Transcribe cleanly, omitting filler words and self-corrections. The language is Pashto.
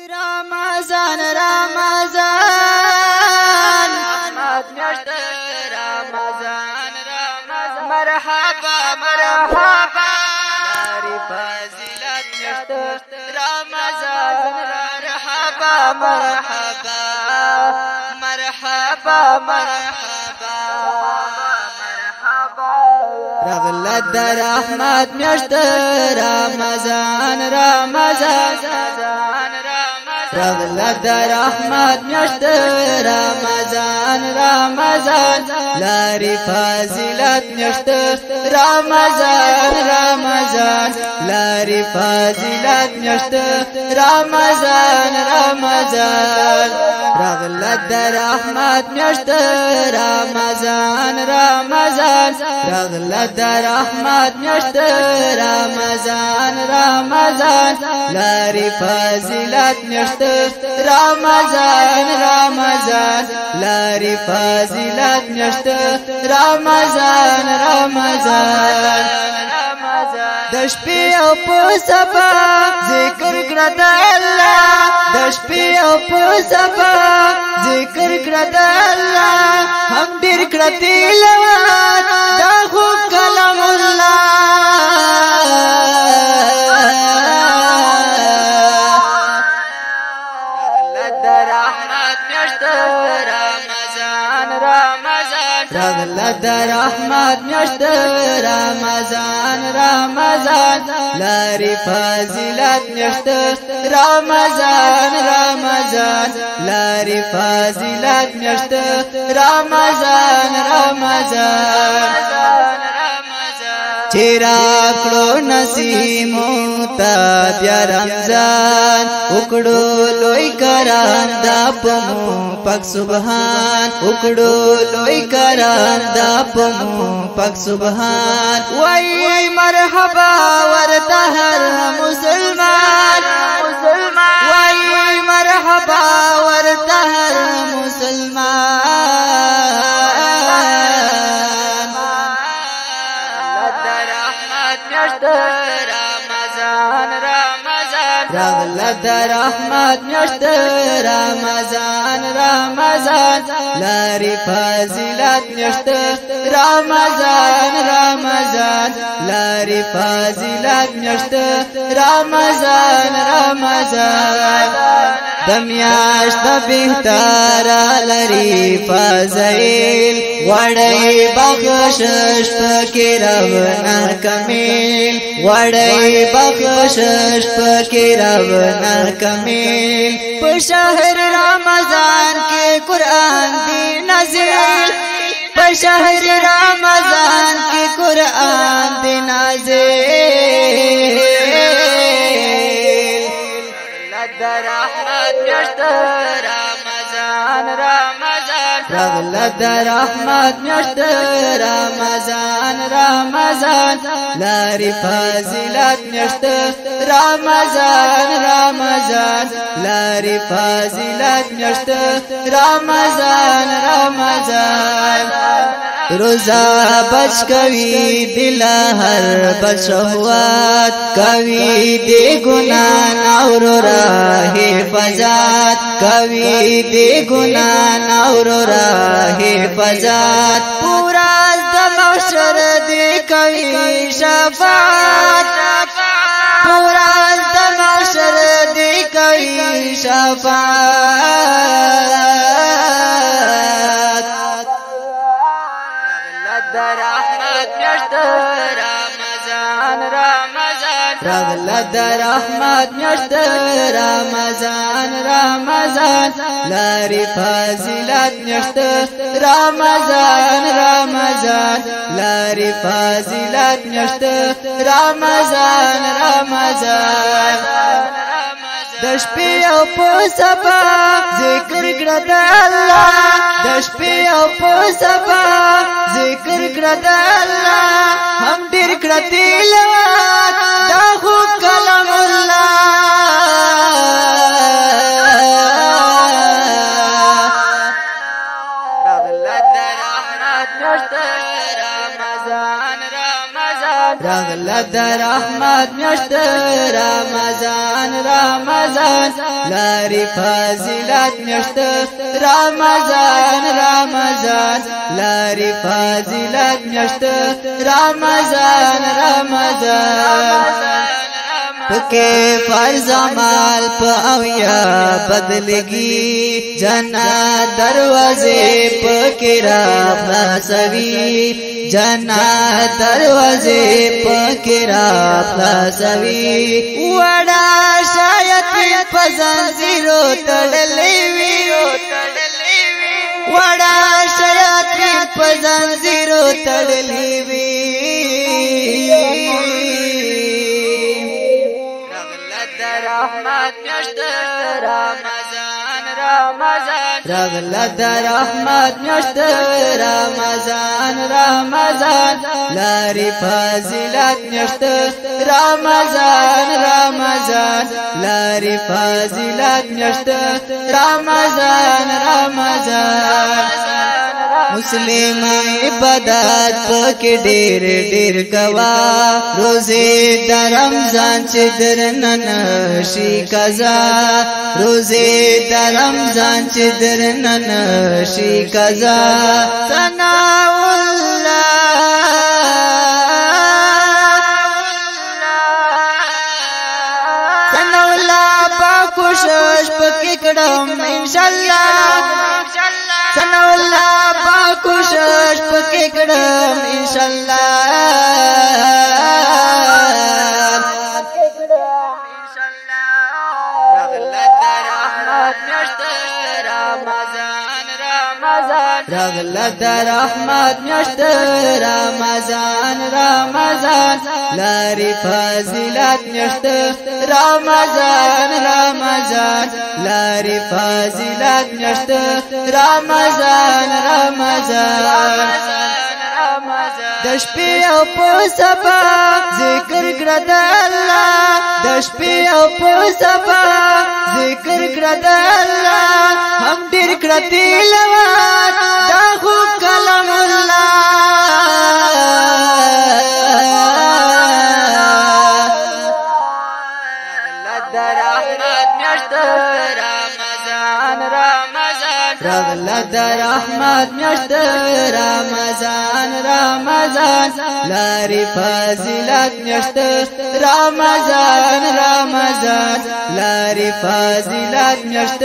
رمضان رمضان احمد میاشت رمضان رمضان مرحبا مرحبا لاری فضیلت میاشت رمضان مرحبا مرحبا مرحبا مرحبا رغلت در احمد میاشت رمضان رمضان رغلت در احمد میاشت رمضان رمضان لاری فضیلت میاشت رمضان رمضان لاری فضیلت میاشت رمضان رمضان رغلت در احمد میاشت رمضان رمضان رغلت در احمد میاشت رمضان رمضان لاری فضیلت میاشت رمضان رمضان لاری فضیلت میاشت رمضان رمضان د شپې او په سبا ذکر کړه د الله د شپې او په سبا ذکر کړه د الله هم ډېر کړه تلاوت دا خو کلام الله رغلت در احمد میاشت رمضان رمضان لاری فضیلت میاشت رمضان رمضان لاری فضیلت میاشت رمضان رمضان چیرا کړو نسیمو تا بیا رمضان وکړو لوی کرام دا پمو پاک سبحان وکړو لوی کرام دا پمو پاک سبحان وای مرحبا ورته هر مسلمان وای مرحبا ورته هر مسلمان رغلت در احمد میاشت رمضان رمضان لاری فضیلت میاشت رمضان رمضان لاری فضیلت میاشت رمضان رمضان د میاشت بهتر لری فضیل وړی بخشش پکې رونه کمیل وړی بخشش پکې رونه کمیل په شهر رمضان کې قرآن دی نازل په شهر رمضان کې قرآن دی نازل در احمد میاشت رمضان رمضان رغلت در احمد میاشت رمضان رمضان لاری فضیلت میاشت رمضان رمضان لاری فضیلت میاشت رمضان رمضان روزا بچ کوي دل هر بشهوات کوي دی ګنا نور راه حفاظت کوي دی ګنا نور راه حفاظت پورا د محشر دی کوي شفاعت پورا د محشر دی کوي شفاعت در احمد میاشت رمضان رمضان رغلت در احمد میاشت رمضان رمضان لاری فضیلت میاشت رمضان رمضان لاری فضیلت میاشت رمضان رمضان د شپې او په سبا ذکر کړه د الله د شپې او په سبا ذکر کړه د الله هم ډېر کړه تلاوت دا خو کلام الله رغلت در احمد میاشت رمضان رمضان د رحمت میاشت رمضان رمضان لاری فضیلت میاشت رمضان رمضان لاری فضیلت میاشت رمضان رمضان پکې فرض عمل په او یا بدلږي جنت دروازې پکې را خلاصوي جنت دروازې پکې را خلاصوي وړا شاید په زنجیرو تړلې وي وړا شاید په زنجیرو تړلې وي رحمت میاشت رمضان رمضان رغله د رحمت میاشت رمضان رمضان لاری فضیلت میاشت رمضان رمضان لاری فضیلت میاشت رمضان رمضان مسلم عبادت پکې ډېر ډېر کوا روزه د رمضان چې درنن شي قضا روزه د رمضان چې درنن شي قضا ثنا الله کوشش پکې کړم ان شاء الله ثنا الله کوشش پکې کړم ان شاء الله رغله د رحمت میاشت رمضان رمضان لاری فضیلت میاشت رمضان رمضان لاری فضیلت میاشت رمضان رمضان د شپې او په سبا ذکر کړه د الله د شپې او په سبا ذکر کړه د الله هم ډېر کړه تلاوت دا خو کلام الله د رحمت میاشت رمضان رمضان رغله د رحمت میاشت رمضان رمضان لاری فضیلت میاشت رمضان رمضان لاری فضیلت میاشت